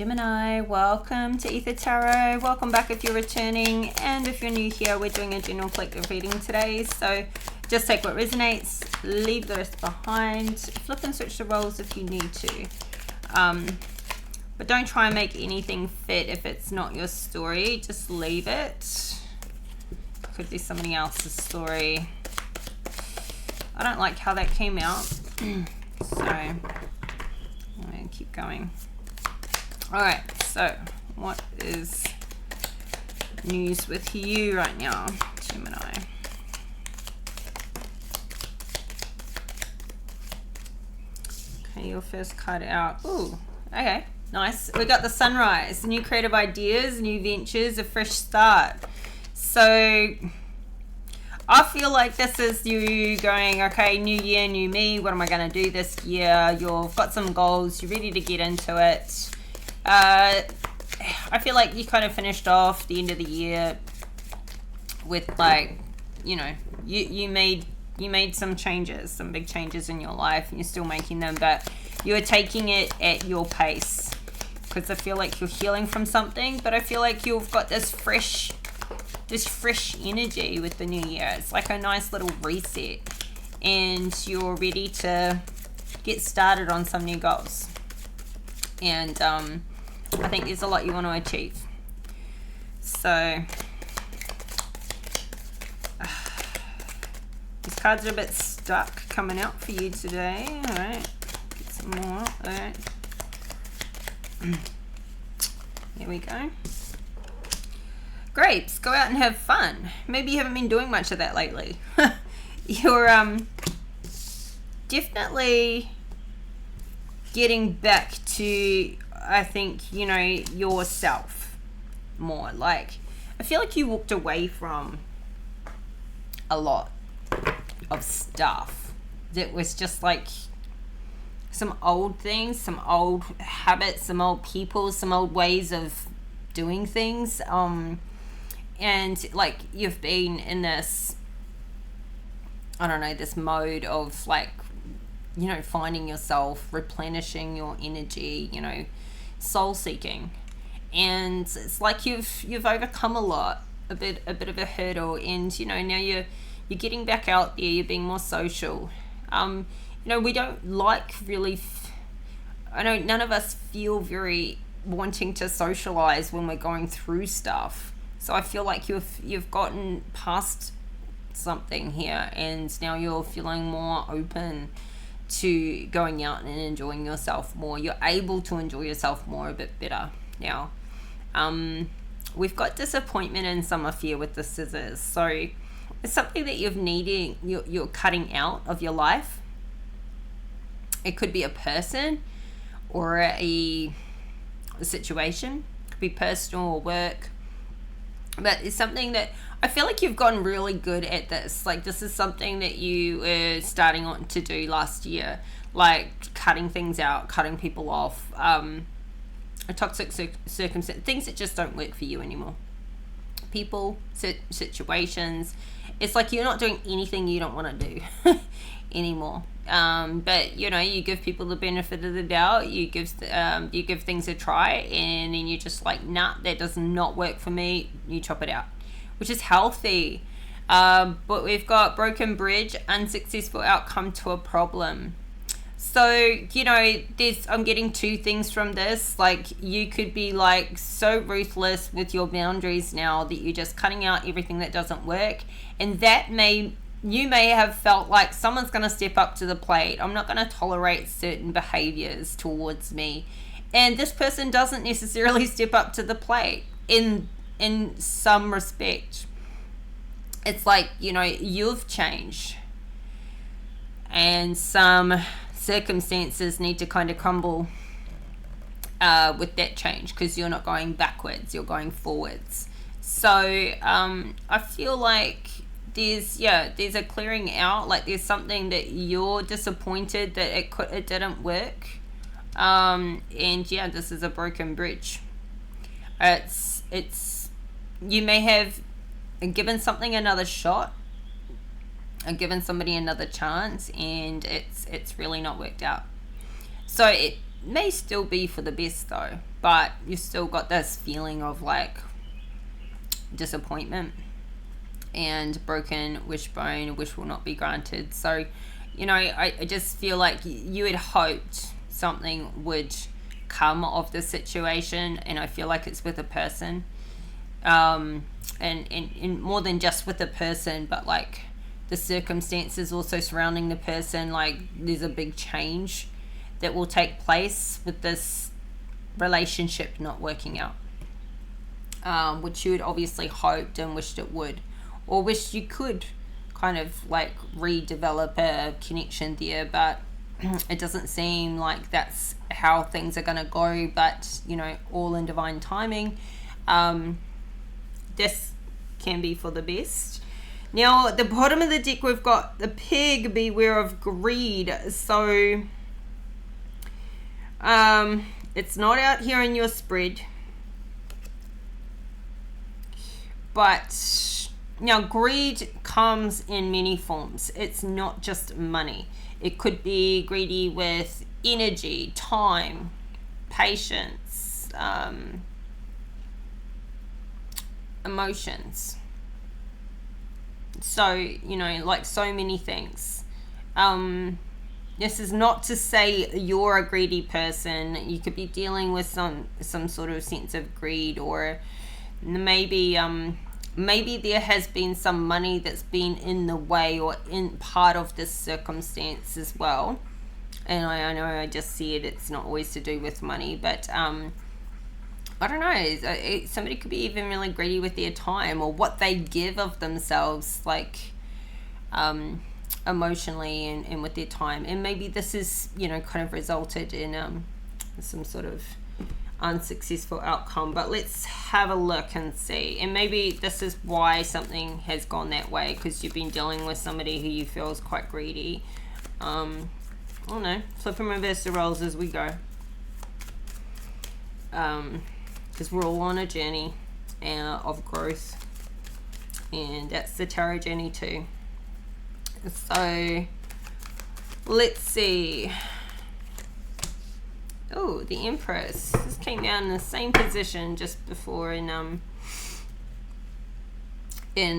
Gemini, welcome to Aether Tarot. Welcome back if you're returning, and if you're new here, we're doing a general collective reading today. So just take what resonates, leave the rest behind, flip and switch the roles if you need to. But don't try and make anything fit if it's not your story. Just leave it. Could be somebody else's story. I don't like how that came out. So I'm going to keep going. Alright, so what is news with you right now, Gemini? Okay, your first card out. Ooh, okay, nice. We got the sunrise, new creative ideas, new ventures, a fresh start. So I feel like this is you going, okay, new year, new me. What am I going to do this year? You've got some goals. You're ready to get into it. I feel like you kind of finished off the end of the year with, like, you know, you made some changes, some big changes in your life, and you're still making them, but you're taking it at your pace, because I feel like you're healing from something. But I feel like you've got this fresh energy with the new year. It's like a nice little reset, and you're ready to get started on some new goals. And I think there's a lot you want to achieve. So these cards are a bit stuck coming out for you today. All right, get some more. All right, here we go. Grapes, go out and have fun. Maybe you haven't been doing much of that lately. You're definitely getting back to, I think, you know, yourself more. Like, I feel like you walked away from a lot of stuff that was just like some old things, some old habits, some old people, some old ways of doing things. And like, you've been in this, I don't know, this mode of, like, you know, finding yourself, replenishing your energy, you know, soul seeking. And it's like you've overcome a lot, a bit of a hurdle, and, you know, now you're getting back out there, you're being more social. You know, we don't like really, I know none of us feel very wanting to socialize when we're going through stuff. So I feel like you've gotten past something here, and now you're feeling more open to going out and enjoying yourself more. You're able to enjoy yourself more, a bit better now. We've got disappointment and summer fear with the scissors. So it's something that you're cutting out of your life. It could be a person or a situation. It could be personal or work. But it's something that I feel like you've gotten really good at this. Like, this is something that you were starting on to do last year. Like, cutting things out, cutting people off. A toxic circumstance. Things that just don't work for you anymore. People, situations. It's like you're not doing anything you don't want to do anymore. But, you know, you give people the benefit of the doubt. You give things a try, and then you're just like, nah, that does not work for me. You chop it out, which is healthy. But we've got broken bridge, unsuccessful outcome to a problem. So, you know, I'm getting two things from this. Like, you could be like so ruthless with your boundaries now that you're just cutting out everything that doesn't work, and you may have felt like someone's going to step up to the plate. I'm not going to tolerate certain behaviors towards me. And this person doesn't necessarily step up to the plate in some respect. It's like, you know, you've changed. And some circumstances need to kind of crumble with that change, because you're not going backwards, you're going forwards. So I feel like there's a clearing out. Like, there's something that you're disappointed that it didn't work, and yeah, this is a broken bridge. It's you may have given something another shot, or given somebody another chance, and it's really not worked out. So may still be for the best though, but you've still got this feeling of like disappointment and broken wishbone, wish will not be granted. So, you know, I just feel like you had hoped something would come of the situation, and I feel like it's with a person, and more than just with the person, but like the circumstances also surrounding the person. Like there's a big change that will take place with this relationship not working out, which you had obviously hoped and wished it would, or wished you could kind of like redevelop a connection there, but it doesn't seem like that's how things are going to go. But you know, all in divine timing, this can be for the best. Now at the bottom of the deck we've got the pig, beware of greed. So it's not out here in your spread, but now greed comes in many forms. It's not just money. It could be greedy with energy, time, patience, emotions. So, you know, like so many things. This is not to say you're a greedy person. You could be dealing with some sort of sense of greed, or maybe there has been some money that's been in the way or in part of this circumstance as well. And I know I just said it's not always to do with money, but I don't know, somebody could be even really greedy with their time or what they give of themselves, like emotionally and with their time. And maybe this is, you know, kind of resulted in some sort of unsuccessful outcome. But let's have a look and see. And maybe this is why something has gone that way, because you've been dealing with somebody who you feel is quite greedy. I don't know, flip and reverse the roles as we go, because we're all on a journey of growth, and that's the tarot journey too. So let's see. Oh, the Empress. This came down in the same position just before in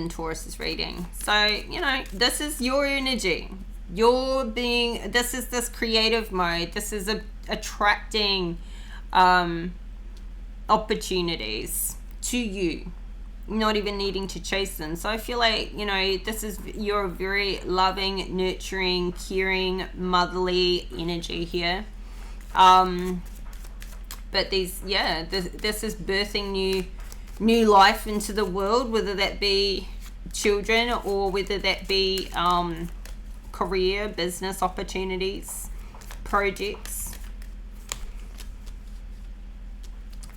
Taurus's reading. So, you know, this is your energy. You're being, this is this creative mode. This is attracting opportunities to you, not even needing to chase them. So I feel like, you know, this is your very loving, nurturing, caring, motherly energy here. But these, yeah, this is birthing new life into the world, whether that be children or whether that be career, business opportunities, projects.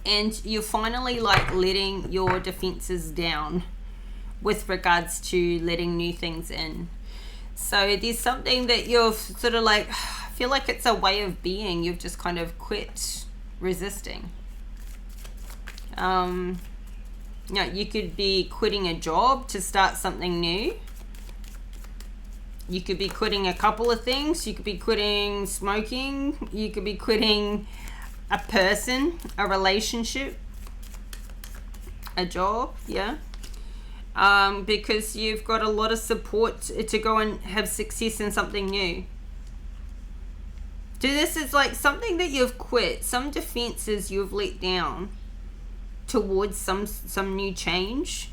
And you're finally like letting your defenses down with regards to letting new things in. So there's something that you've sort of like, I feel like it's a way of being. You've just kind of quit resisting. You know, you could be quitting a job to start something new. You could be quitting a couple of things. You could be quitting smoking. You could be quitting a person, a relationship, a job, yeah. Because you've got a lot of support to go and have success in something new. So this is like something that you've quit, some defenses you've let down towards some new change.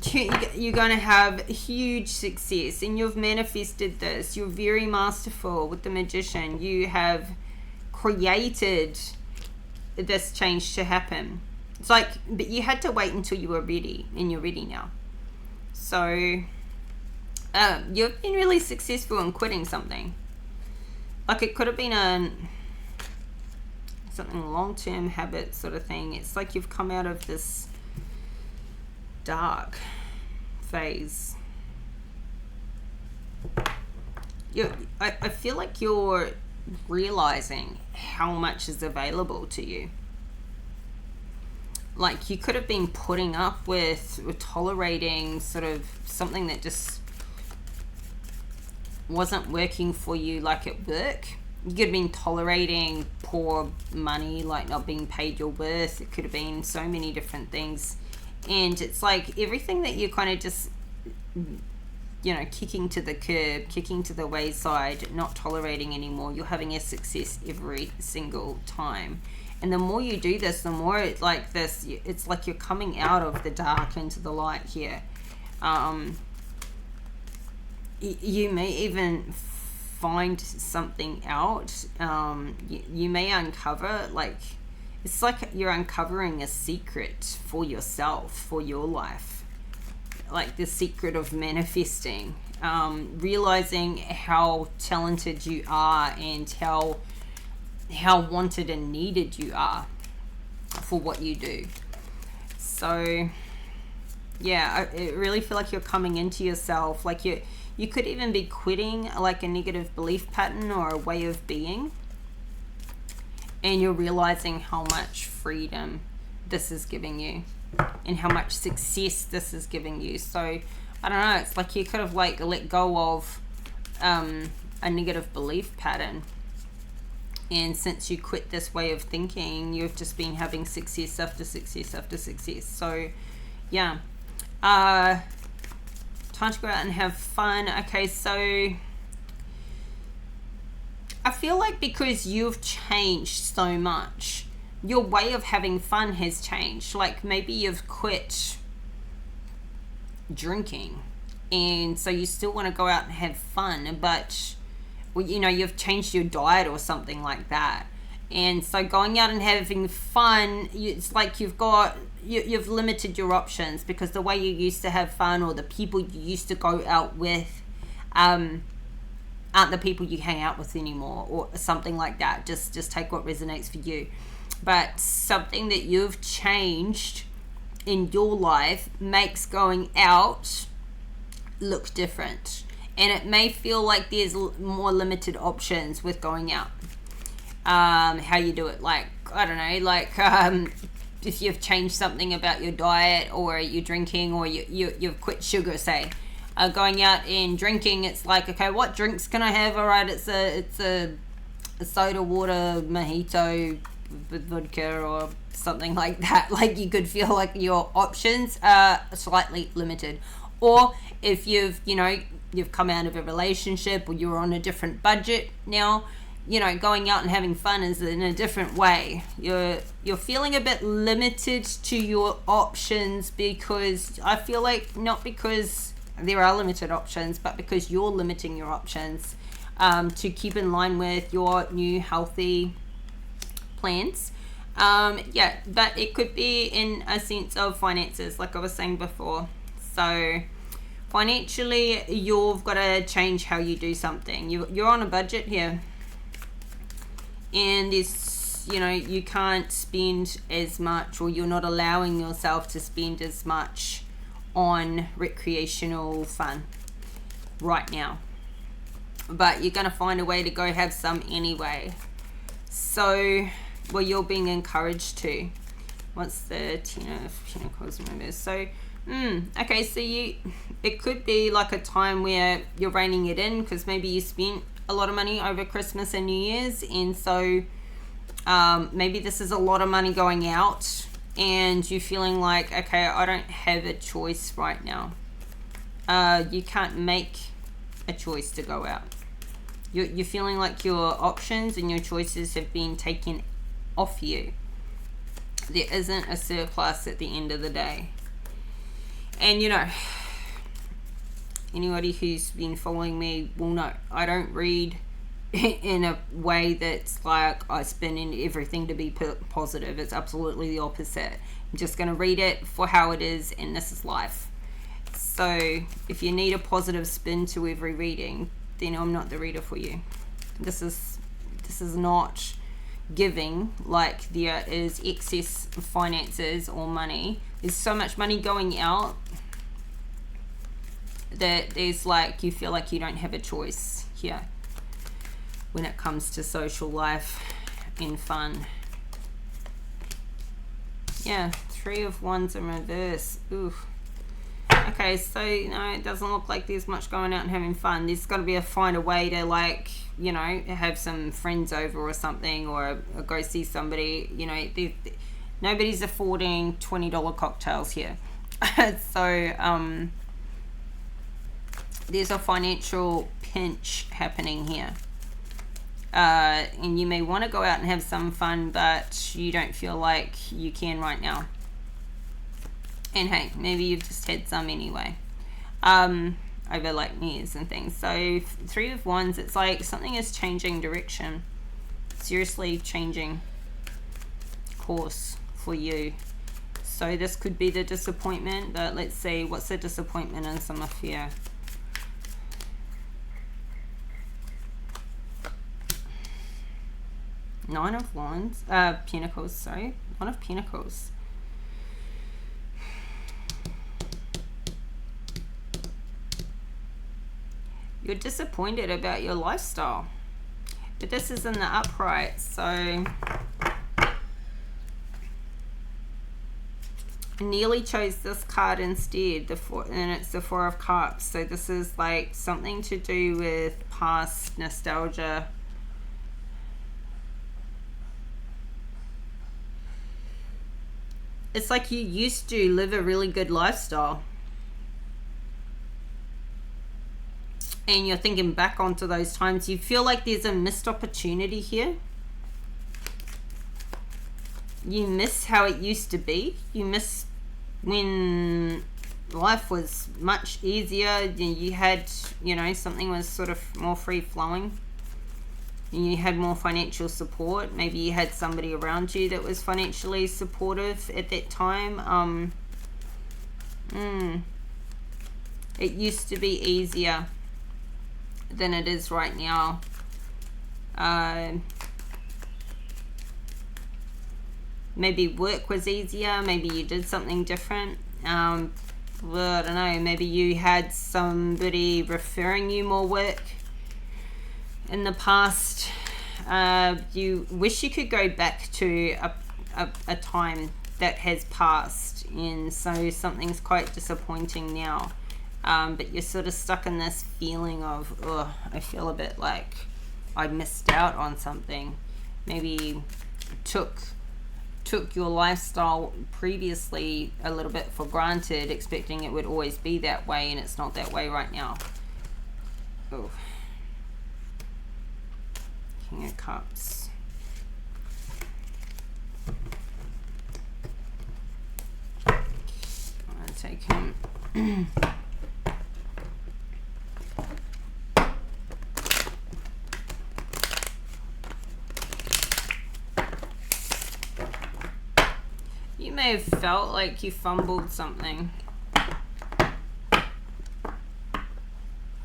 You're going to have huge success, and you've manifested this. You're very masterful with the Magician. You have created this change to happen. It's like, but you had to wait until you were ready, and you're ready now. So you've been really successful in quitting something. Like it could have been something long-term habit sort of thing. It's like you've come out of this dark phase. I feel like you're realizing how much is available to you. Like you could have been putting up with tolerating sort of something that just wasn't working for you like at work, you could have been tolerating poor money, like not being paid your worth. It could have been so many different things. And it's like everything that you kind of just, you know, kicking to the curb, kicking to the wayside, not tolerating anymore. You're having a success every single time. And the more you do this, the more it's like this, it's like you're coming out of the dark into the light here. You may even find something out. You may uncover, like, it's like you're uncovering a secret for yourself, for your life, like the secret of manifesting, realizing how talented you are and how wanted and needed you are for what you do. So yeah, I really feel like you're coming into yourself, like you could even be quitting like a negative belief pattern or a way of being, and you're realizing how much freedom this is giving you and how much success this is giving you. So I don't know, it's like you could have like let go of a negative belief pattern, and since you quit this way of thinking, you've just been having success after success after success. So yeah, time to go out and have fun. Okay, so I feel like because you've changed so much, your way of having fun has changed. Like maybe you've quit drinking, and so you still want to go out and have fun, but well, you know, you've changed your diet or something like that. And so going out and having fun, it's like you've limited your options, because the way you used to have fun, or the people you used to go out with, aren't the people you hang out with anymore, or something like that. Just take what resonates for you. But something that you've changed in your life makes going out look different, and it may feel like there's more limited options with going out. How you do it, like, I don't know, like if you've changed something about your diet, or you're drinking, or you've quit sugar, say, going out and drinking, it's like, okay, what drinks can I have? All right, it's a soda water mojito with vodka or something like that. Like you could feel like your options are slightly limited. Or if you've come out of a relationship, or you're on a different budget now, you know, going out and having fun is in a different way. You're feeling a bit limited to your options, because I feel like, not because there are limited options, but because you're limiting your options to keep in line with your new healthy plans. Yeah, but it could be in a sense of finances, like I was saying before. So financially, you've got to change how you do something. You're on a budget here, and this, you know, you can't spend as much, or you're not allowing yourself to spend as much on recreational fun right now, but you're going to find a way to go have some anyway. So, well, you're being encouraged to. What's the Ten of Pentacles? Remember, so okay, so it could be like a time where you're reining it in, because maybe you spent a lot of money over Christmas and New Year's, and so maybe this is a lot of money going out, and you're feeling like, okay, I don't have a choice right now. You can't make a choice to go out. You're feeling like your options and your choices have been taken off you. There isn't a surplus at the end of the day. And you know, anybody who's been following me will know I don't read in a way that's like I spin in everything to be positive. It's absolutely the opposite. I'm just going to read it for how it is, and this is life. So if you need a positive spin to every reading, then I'm not the reader for you. This is not giving like there is excess finances or money. There's so much money going out that there's like, you feel like you don't have a choice here when it comes to social life and fun. Yeah, 3 of Wands in reverse. Oof. Okay, Okay, so it doesn't look like there's much going out and having fun. There's got to find a way to, like, have some friends over or something, or go see somebody. Nobody's affording $20 cocktails here. So there's a financial pinch happening here. And you may want to go out and have some fun, but you don't feel like you can right now. And hey, maybe you've just had some anyway, over like New Year's and things. So 3 of Wands, it's like something is changing direction, seriously changing course for you. So this could be the disappointment, but let's see, what's the disappointment in summer fear? Nine of Wands, Pentacles, sorry, 1 of Pentacles. You're disappointed about your lifestyle, but this is in the upright, so I nearly chose this card instead, and it's the 4 of Cups. So this is like something to do with past nostalgia. It's like you used to live a really good lifestyle, and you're thinking back onto those times. You feel like there's a missed opportunity here. You miss how it used to be. You miss when life was much easier. You had, something was sort of more free flowing. You had more financial support. Maybe you had somebody around you that was financially supportive at that time. It used to be easier than it is right now. Maybe work was easier. Maybe you did something different. Well, I don't know. Maybe you had somebody referring you more work in the past. You wish you could go back to a time that has passed, and so something's quite disappointing now. But you're sort of stuck in this feeling of, oh, I feel a bit like I missed out on something. Maybe took your lifestyle previously a little bit for granted, expecting it would always be that way, and it's not that way right now. Oh. King of Cups. I'm gonna take him. You may have felt like you fumbled something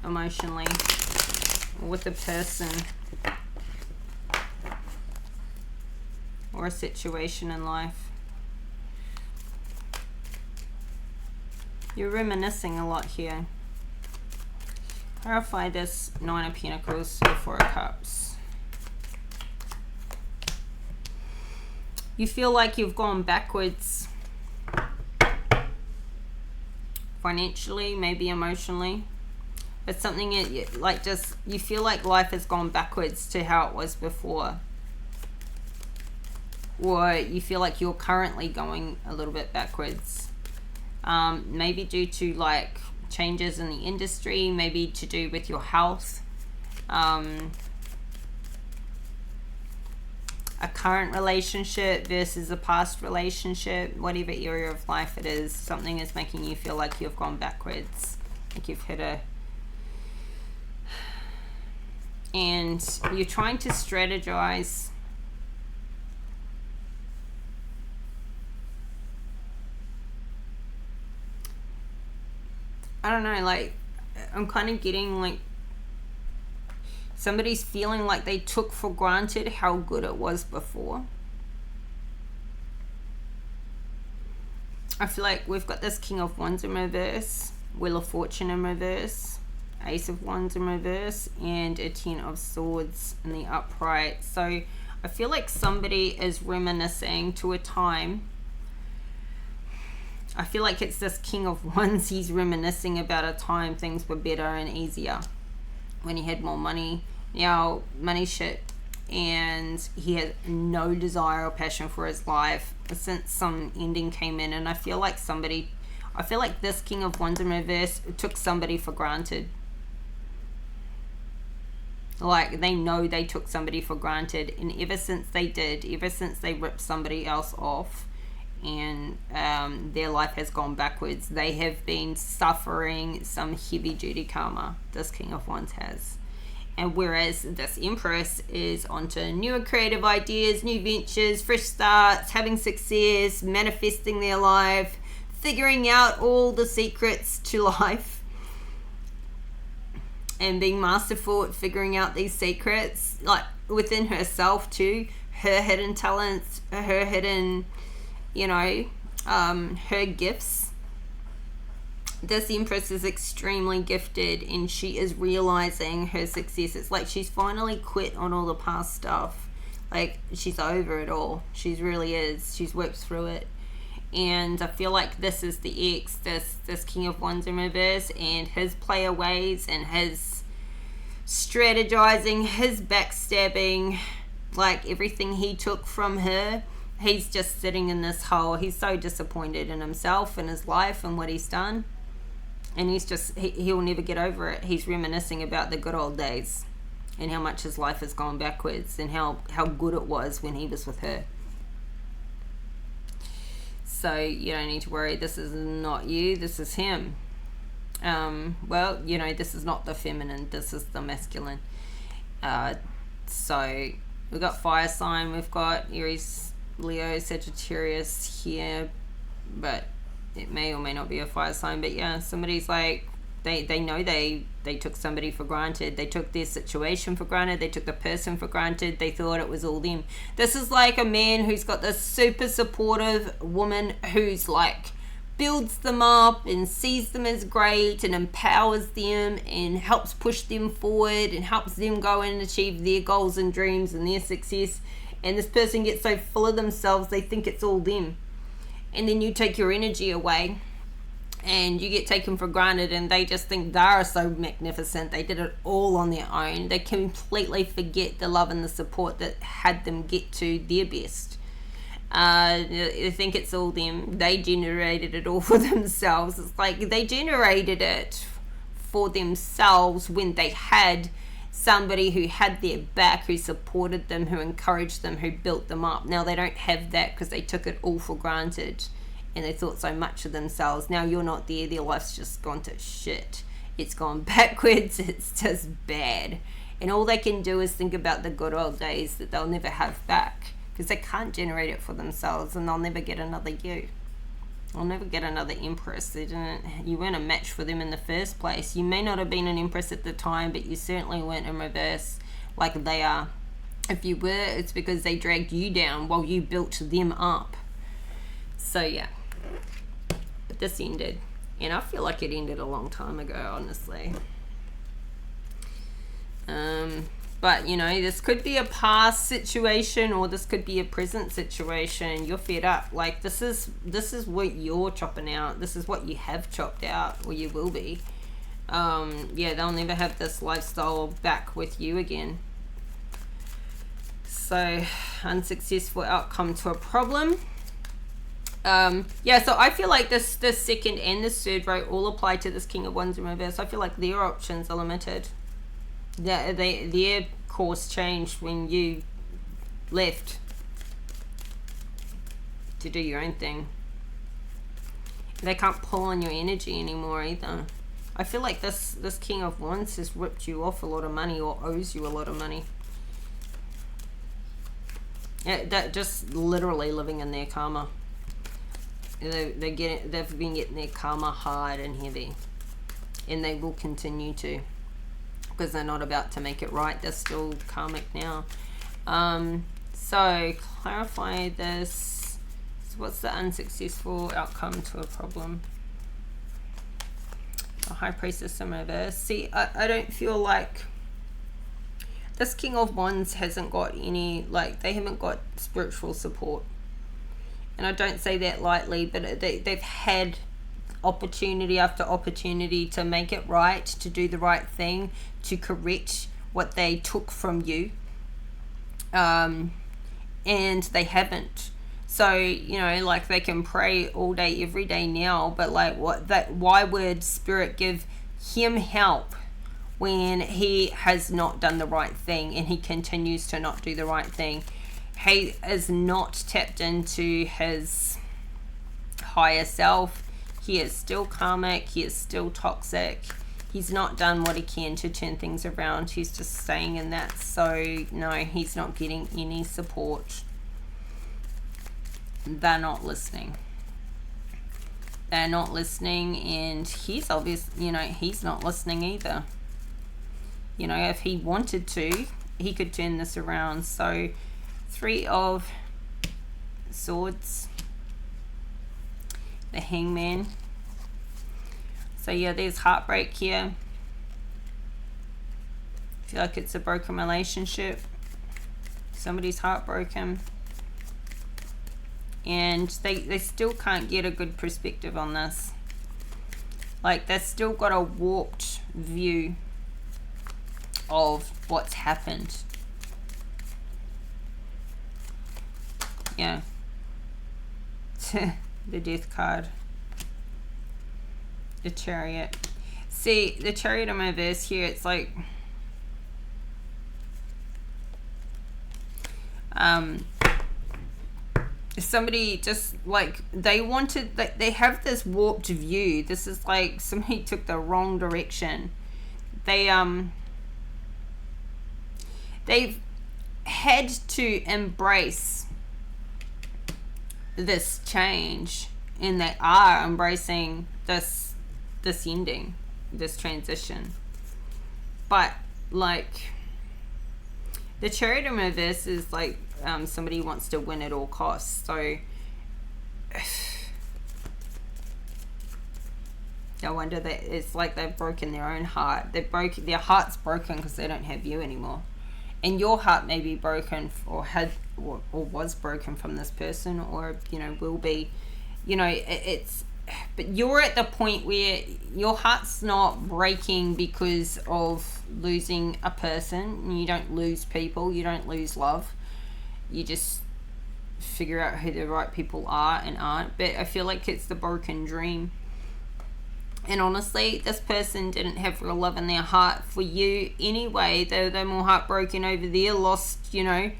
emotionally, or with a person or a situation in life. You're reminiscing a lot here. Clarify this 9 of Pentacles to 4 of Cups. You feel like you've gone backwards financially, maybe emotionally, but something like just you feel like life has gone backwards to how it was before, or you feel like you're currently going a little bit backwards, maybe due to like changes in the industry, maybe to do with your health, a current relationship versus a past relationship. Whatever area of life it is, something is making you feel like you've gone backwards, like you've hit a, and you're trying to strategize. I don't know, like I'm kind of getting like somebody's feeling like they took for granted how good it was before. I feel like we've got this King of Wands in reverse, Wheel of Fortune in reverse, Ace of Wands in reverse, and a 10 of Swords in the upright. So I feel like somebody is reminiscing to a time I feel like it's this King of Wands. He's reminiscing about a time things were better and easier when he had more money. Now, money shit. And he had no desire or passion for his life since some ending came in. And I feel like this King of Wands in reverse took somebody for granted. Like, they know they took somebody for granted, and ever since they ripped somebody else off, and their life has gone backwards, they have been suffering some heavy duty karma. This King of Wands has. And whereas this Empress is onto newer creative ideas, new ventures, fresh starts, having success, manifesting their life, figuring out all the secrets to life, and being masterful at figuring out these secrets, like within herself too, her hidden talents, her hidden, her gifts. This Empress is extremely gifted, and she is realizing her success. It's like she's finally quit on all the past stuff. Like, she's over it all. She really is. She's worked through it. And I feel like this is the ex, this King of Wands in reverse, and his player ways and his strategizing, his backstabbing, like everything he took from her. He's just sitting in this hole. He's so disappointed in himself and his life and what he's done. And he'll never get over it. He's reminiscing about the good old days and how much his life has gone backwards and how good it was when he was with her. So you don't need to worry. This is not you. This is him. This is not the feminine. This is the masculine. So we've got fire sign. We've got Aries, Leo, Sagittarius here. But it may or may not be a fire sign. But yeah, somebody's like, they know they took somebody for granted. They took their situation for granted. They took the person for granted. They thought it was all them. This is like a man who's got this super supportive woman who's like builds them up and sees them as great and empowers them and helps push them forward and helps them go and achieve their goals and dreams and their success. And this person gets so full of themselves, they think it's all them. And then you take your energy away and you get taken for granted, and they just think they're so magnificent. They did it all on their own. They completely forget the love and the support that had them get to their best. They think it's all them. They generated it all for themselves. It's like they generated it for themselves when they had somebody who had their back, who supported them, who encouraged them, who built them up. Now they don't have that because they took it all for granted and they thought so much of themselves. Now you're not there. Their life's just gone to shit. It's gone backwards. It's just bad. And all they can do is think about the good old days that they'll never have back because they can't generate it for themselves, and they'll never get another you. I'll never get another Empress. You weren't a match for them in the first place. You may not have been an Empress at the time, but you certainly weren't in reverse like they are. If you were, it's because they dragged you down while you built them up. So yeah. But this ended. And I feel like it ended a long time ago, honestly. But this could be a past situation, or this could be a present situation. You're fed up. Like this is what you're chopping out. This is what you have chopped out, or you will be. They'll never have this lifestyle back with you again. So unsuccessful outcome to a problem. So I feel like this second and this third row all apply to this King of Wands in reverse. I feel like their options are limited. Their course changed when you left to do your own thing. They can't pull on your energy anymore either. I feel like this King of Wands has ripped you off a lot of money or owes you a lot of money. Yeah, that just literally living in their karma. They've been getting their karma hard and heavy, and they will continue to. Because they're not about to make it right. They're still karmic now. So clarify this. So what's the unsuccessful outcome to a problem? A High Priestess in reverse. See, I don't feel like this King of Wands hasn't got any, like, they haven't got spiritual support. And I don't say that lightly, but they've had opportunity after opportunity to make it right, to do the right thing, to correct what they took from you. And they haven't. So, you know, like, they can pray all day, every day now, but like, why would Spirit give him help when he has not done the right thing and he continues to not do the right thing? He is not tapped into his higher self. He is still karmic. He is still toxic. He's not done what he can to turn things around. He's just staying in that. So, no, he's not getting any support. They're not listening. They're not listening, and he's you know, he's not listening either. You know, if he wanted to, he could turn this around. So, 3 of Swords, the Hangman. So yeah, there's heartbreak here. I feel like it's a broken relationship. Somebody's heartbroken. And they still can't get a good perspective on this. Like, they've still got a warped view of what's happened. Yeah. The Death card. The Chariot. See, the Chariot in my verse here, it's like... somebody just, like, they wanted... They have this warped view. This is like somebody took the wrong direction. They've had to embrace this change, and they are embracing this ending, this transition. But like, the Chariot in reverse is like somebody wants to win at all costs. So I wonder that it's like they've broken their own heart. Their heart's broken because they don't have you anymore. And your heart may be broken, or was broken from this person, or, you know, will be. You know, but you're at the point where your heart's not breaking because of losing a person. You don't lose people. You don't lose love. You just figure out who the right people are and aren't. But I feel like it's the broken dream. And honestly, this person didn't have real love in their heart for you anyway. They're more heartbroken over their lost, you know,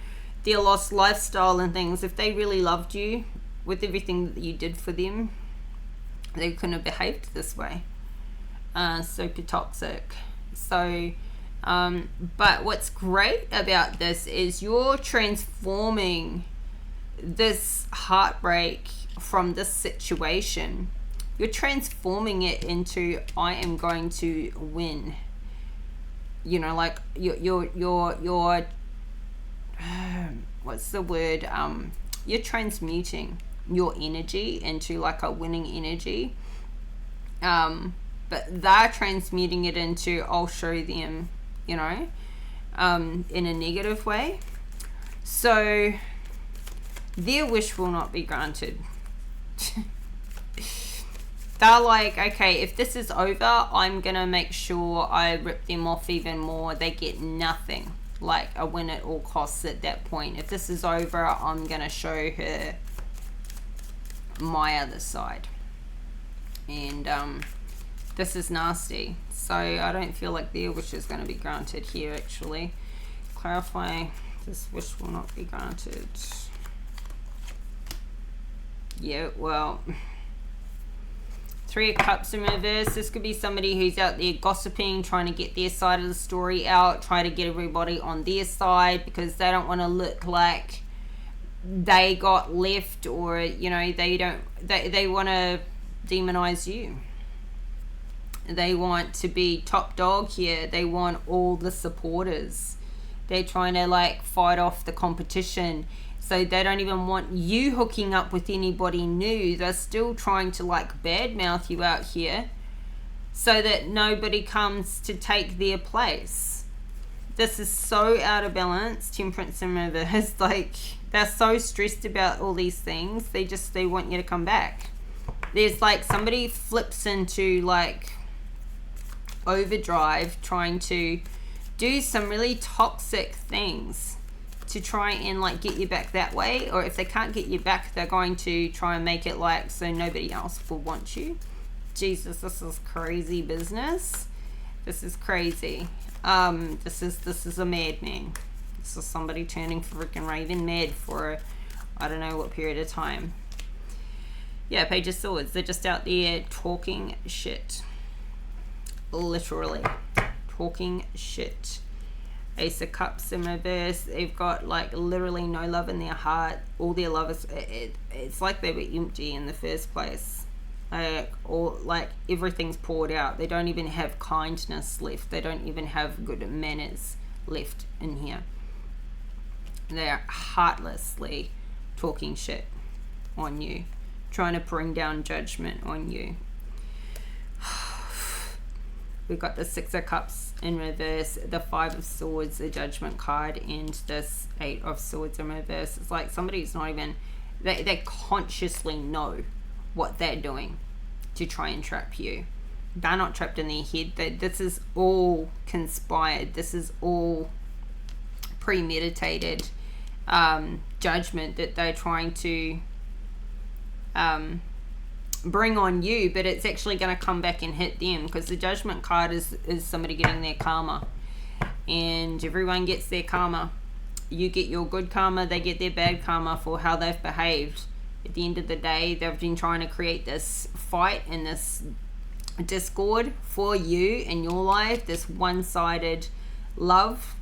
their lost lifestyle and things. If they really loved you with everything that you did for them, they couldn't have behaved this way. Super toxic. So, but what's great about this is you're transforming this heartbreak from this situation. You're transforming it into, I am going to win. You know, like you're what's the word? You're transmuting your energy into like a winning energy. But they're transmuting it into, I'll show them, you know, in a negative way. So their wish will not be granted. They're like, okay, if this is over, I'm going to make sure I rip them off even more. They get nothing. Like a win at all costs at that point. If this is over, I'm going to show her my other side. And this is nasty. So I don't feel like their wish is going to be granted here, actually. Clarify, this wish will not be granted. Yeah, well... 3 of Cups in reverse. This could be somebody who's out there gossiping, trying to get their side of the story out, trying to get everybody on their side because they don't want to look like they got left, or, you know, they want to demonize you. They want to be top dog here. They want all the supporters. They're trying to like fight off the competition. So they don't even want you hooking up with anybody new. They're still trying to like badmouth you out here so that nobody comes to take their place. This is so out of balance. Temperance in reverse. Like, they're so stressed about all these things. They want you to come back. There's like somebody flips into like overdrive trying to do some really toxic things to try and like get you back that way. Or if they can't get you back, they're going to try and make it like so nobody else will want you. Jesus, this is crazy business. This is crazy. This is a madman. This is somebody turning freaking raving mad for I don't know what period of time. Yeah, Page of Swords. They're just out there talking shit. Literally talking shit. Ace of Cups in reverse. They've got like literally no love in their heart. All their love is it's like they were empty in the first place. Like everything's poured out. They don't even have kindness left. They don't even have good manners left in here. They're heartlessly talking shit on you, trying to bring down judgment on you. We've got the Six of Cups in reverse, the Five of Swords, the Judgment card, and this Eight of Swords in reverse. It's like somebody's not even, they consciously know what they're doing to try and trap you. They're not trapped in their head. This is all conspired. This is all premeditated judgment that they're trying to bring on you, but it's actually going to come back and hit them, because the Judgment card is somebody getting their karma, and everyone gets their karma. You get your good karma, they get their bad karma for how they've behaved. At the end of the day, they've been trying to create this fight and this discord for you in your life, this one-sided love,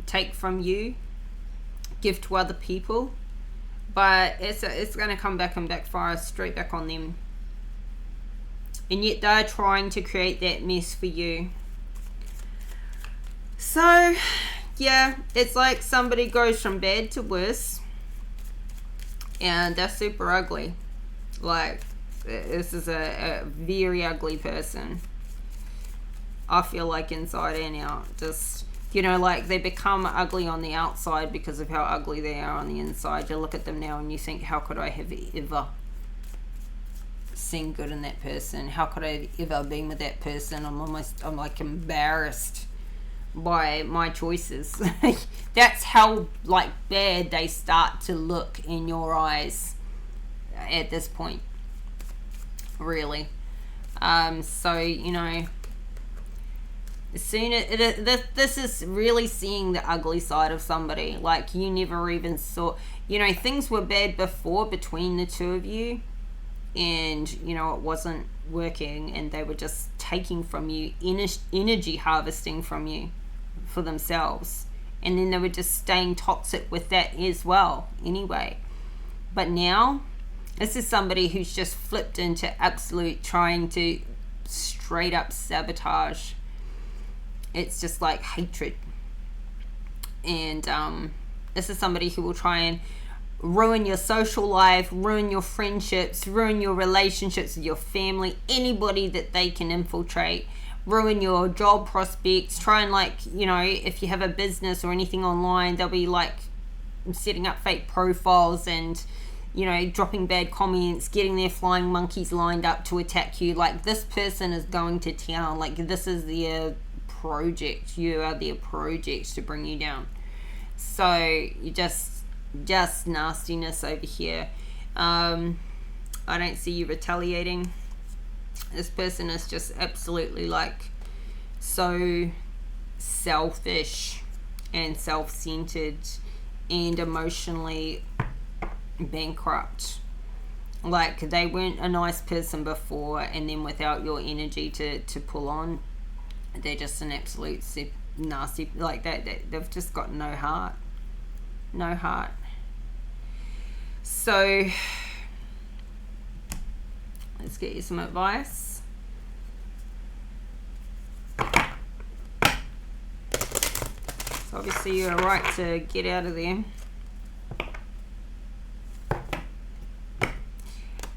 take from you, give to other people, but it's going to come back and backfire straight back on them. And yet they're trying to create that mess for you. So yeah, it's like somebody goes from bad to worse, and they're super ugly. Like, this is a very ugly person, I feel like, inside and out. Just, you know, like they become ugly on the outside because of how ugly they are on the inside. You look at them now and you think, how could I have ever seen good in that person? How could I have ever been with that person? I'm like embarrassed by my choices. That's how like bad they start to look in your eyes at this point, really. So, you know, soon this is really seeing the ugly side of somebody. Like, you never even saw, you know, things were bad before between the two of you, and you know, it wasn't working, and they were just taking from you, energy harvesting from you for themselves, and then they were just staying toxic with that as well anyway. But now this is somebody who's just flipped into absolute trying to straight up sabotage. It's just like hatred. And this is somebody who will try and ruin your social life, ruin your friendships, ruin your relationships with your family, anybody that they can infiltrate, ruin your job prospects, try and, like, you know, if you have a business or anything online, they'll be like setting up fake profiles and, you know, dropping bad comments, getting their flying monkeys lined up to attack you. Like, this person is going to town. Like, this is their project. You are their project to bring you down. So you just nastiness over here. I don't see you retaliating. This person is just absolutely like so selfish and self-centered and emotionally bankrupt. Like, they weren't a nice person before, and then without your energy to pull on, they're just an absolute nasty, like that. They've just got no heart. So let's get you some advice. So obviously you're right to get out of there.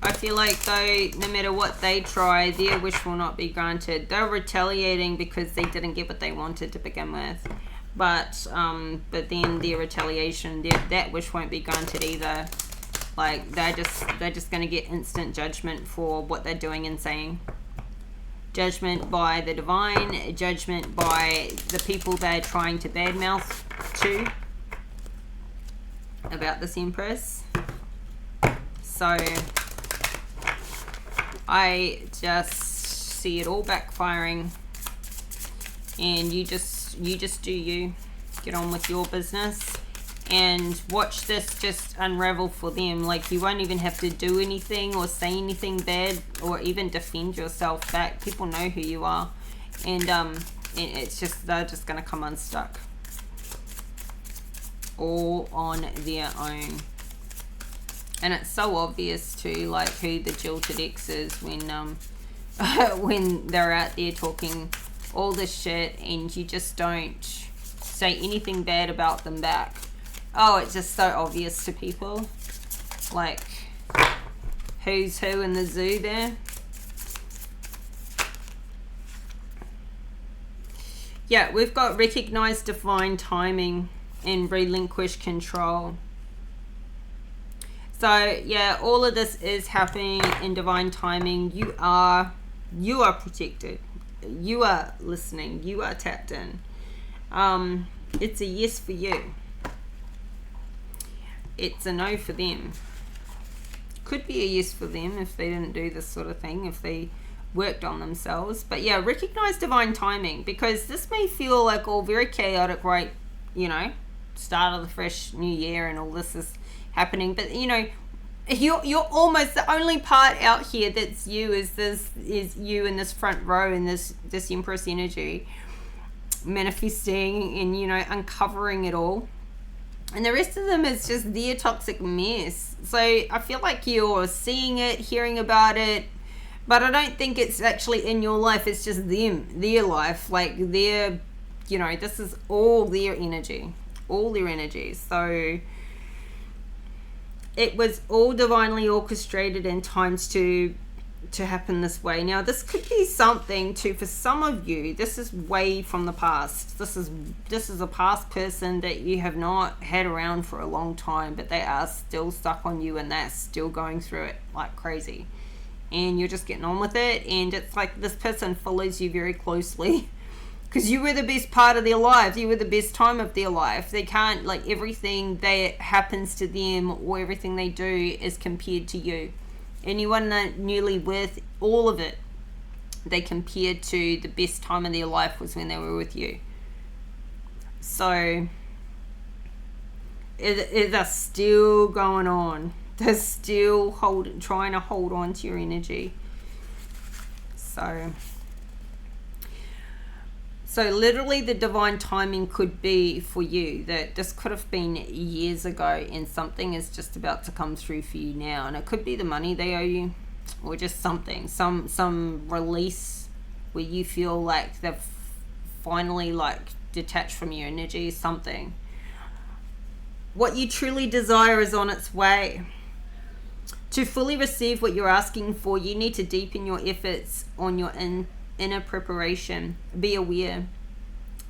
I feel like though, no matter what they try, their wish will not be granted. They're retaliating because they didn't get what they wanted to begin with. But then their retaliation, that wish won't be granted either. Like they're just going to get instant judgment for what they're doing and saying. Judgment by the divine, judgment by the people they're trying to badmouth to about this Empress. So I just see it all backfiring, and you just do you. Get on with your business and watch this just unravel for them. Like, you won't even have to do anything or say anything bad or even defend yourself back. People know who you are, and it's just, they're just gonna come unstuck all on their own. And it's so obvious too, like, who the jilted ex is when when they're out there talking all this shit and you just don't say anything bad about them back. Oh, it's just so obvious to people. Like, who's who in the zoo there. Yeah, we've got recognize divine timing and relinquish control. So yeah, all of this is happening in divine timing. You are protected. You are listening. You are tapped in. It's a yes for you. It's a no for them. Could be a yes for them if they didn't do this sort of thing, if they worked on themselves. But yeah, recognize divine timing, because this may feel like all very chaotic, right? You know, start of the fresh new year and all this is happening, but you know, you're almost the only part out here that's you is you in this front row in this Empress energy, manifesting and, you know, uncovering it all, and the rest of them is just their toxic mess. So I feel like you're seeing it, hearing about it, but I don't think it's actually in your life. It's just them, their life, like their, you know, this is all their energy, so it was all divinely orchestrated and timed to happen this way. Now, this could be something too, for some of you, this is way from the past. This is a past person that you have not had around for a long time, but they are still stuck on you and they're still going through it like crazy. And you're just getting on with it, and it's like this person follows you very closely. Because you were the best part of their lives. You were the best time of their life. They can't, like, everything that happens to them or everything they do is compared to you. Anyone that newly with, all of it, they compared to the best time of their life was when they were with you. So, they're still going on. They're still trying to hold on to your energy. So literally the divine timing could be for you that this could have been years ago and something is just about to come through for you now. And it could be the money they owe you, or just something, some release where you feel like they've finally like detached from your energy, something. What you truly desire is on its way. To fully receive what you're asking for, you need to deepen your efforts on your inner preparation. Be aware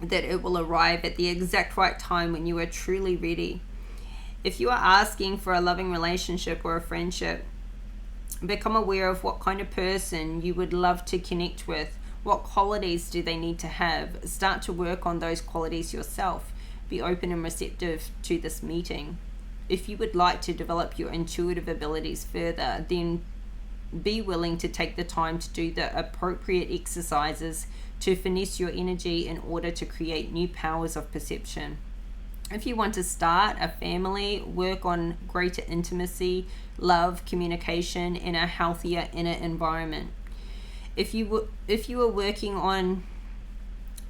that it will arrive at the exact right time when you are truly ready. If you are asking for a loving relationship or a friendship, become aware of what kind of person you would love to connect with. What qualities do they need to have? Start to work on those qualities yourself. Be open and receptive to this meeting. If you would like to develop your intuitive abilities further, then be willing to take the time to do the appropriate exercises to finesse your energy in order to create new powers of perception. If you want to start a family, work on greater intimacy, love, communication, in a healthier inner environment. If you are working on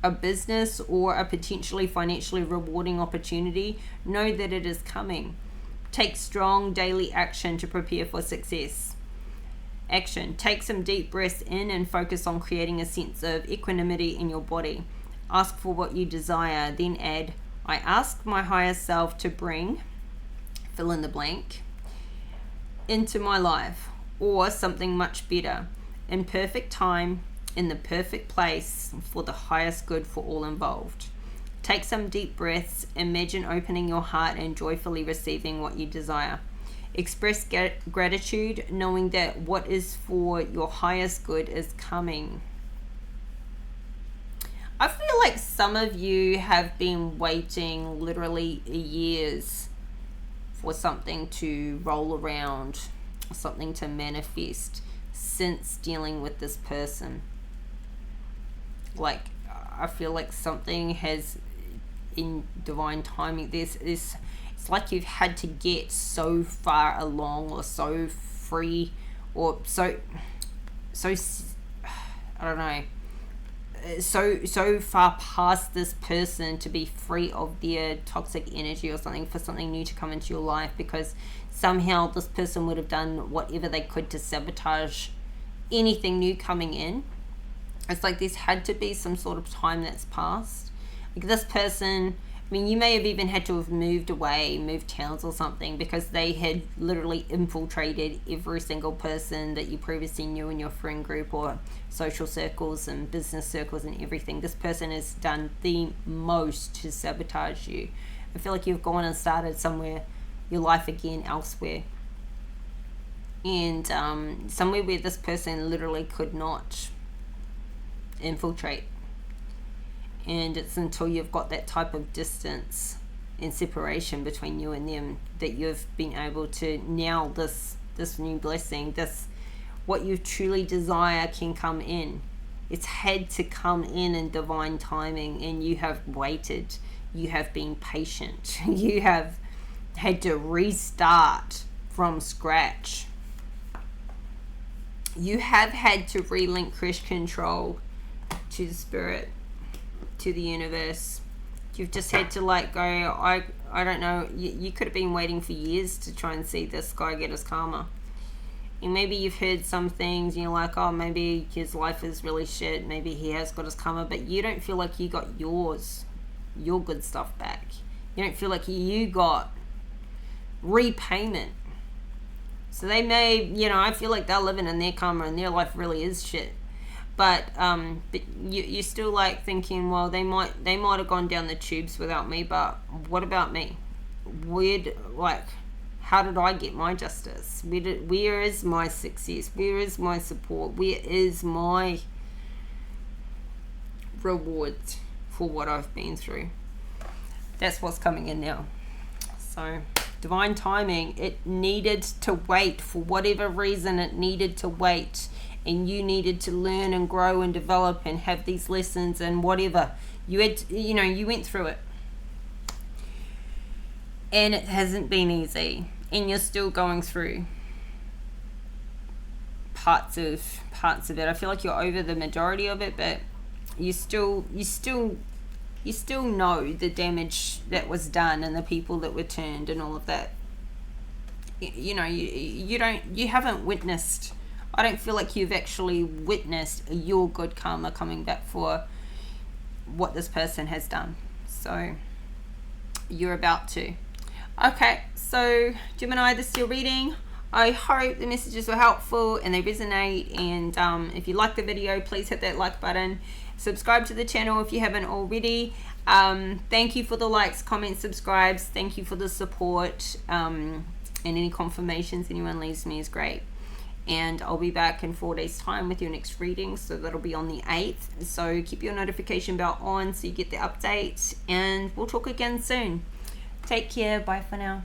a business or a potentially financially rewarding opportunity, know that it is coming. Take strong daily action to prepare for success. Action. Take some deep breaths in and focus on creating a sense of equanimity in your body. Ask for what you desire, then add, I ask my higher self to bring, fill in the blank, into my life or something much better, in perfect time, in the perfect place, for the highest good for all involved. Take some deep breaths. Imagine opening your heart and joyfully receiving what you desire. Express gratitude, knowing that what is for your highest good is coming. I feel like some of you have been waiting literally years for something to roll around, something to manifest, since dealing with this person. Like, I feel like something has, in divine timing, it's like you've had to get so far along, or so free, or so I don't know, so far past this person to be free of their toxic energy or something, for something new to come into your life, because somehow this person would have done whatever they could to sabotage anything new coming in. It's like there's had to be some sort of time that's passed. Like, this person, I mean, you may have even had to have moved away, moved towns or something, because they had literally infiltrated every single person that you previously knew in your friend group or social circles and business circles and everything. This person has done the most to sabotage you. I feel like you've gone and started somewhere, your life again, elsewhere. And somewhere where this person literally could not infiltrate. And it's until you've got that type of distance and separation between you and them that you've been able to, now this new blessing, this what you truly desire can come in. It's had to come in divine timing, and you have waited, you have been patient, you have had to restart from scratch, you have had to relinquish control to the spirit, to the universe. You've just had to let go. I don't know, you could have been waiting for years to try and see this guy get his karma. And maybe you've heard some things and you're like, oh, maybe his life is really shit, maybe he has got his karma, but you don't feel like you got your good stuff back. You don't feel like you got repayment. So they may, I feel like they're living in their karma and their life really is shit. But you're still like thinking, well, they might have gone down the tubes without me, but what about me? How did I get my justice? Where is my success? Where is my support? Where is my reward for what I've been through? That's what's coming in now. So, divine timing, it needed to wait. For whatever reason, it needed to wait. And you needed to learn and grow and develop and have these lessons and whatever. You had, you went through it. And it hasn't been easy. And you're still going through parts of it. I feel like you're over the majority of it, but you still know the damage that was done and the people that were turned and all of that. You haven't witnessed, I don't feel like you've actually witnessed your good karma coming back for what this person has done. So you're about to. Okay, so Gemini, this is your reading. I hope the messages were helpful and they resonate. And if you like the video, please hit that like button. Subscribe to the channel if you haven't already. Thank you for the likes, comments, subscribes. Thank you for the support. And any confirmations anyone leaves me is great. And I'll be back in 4 days time with your next reading, so that'll be on the 8th. So keep your notification bell on so you get the updates, and we'll talk again soon. Take care. Bye for now.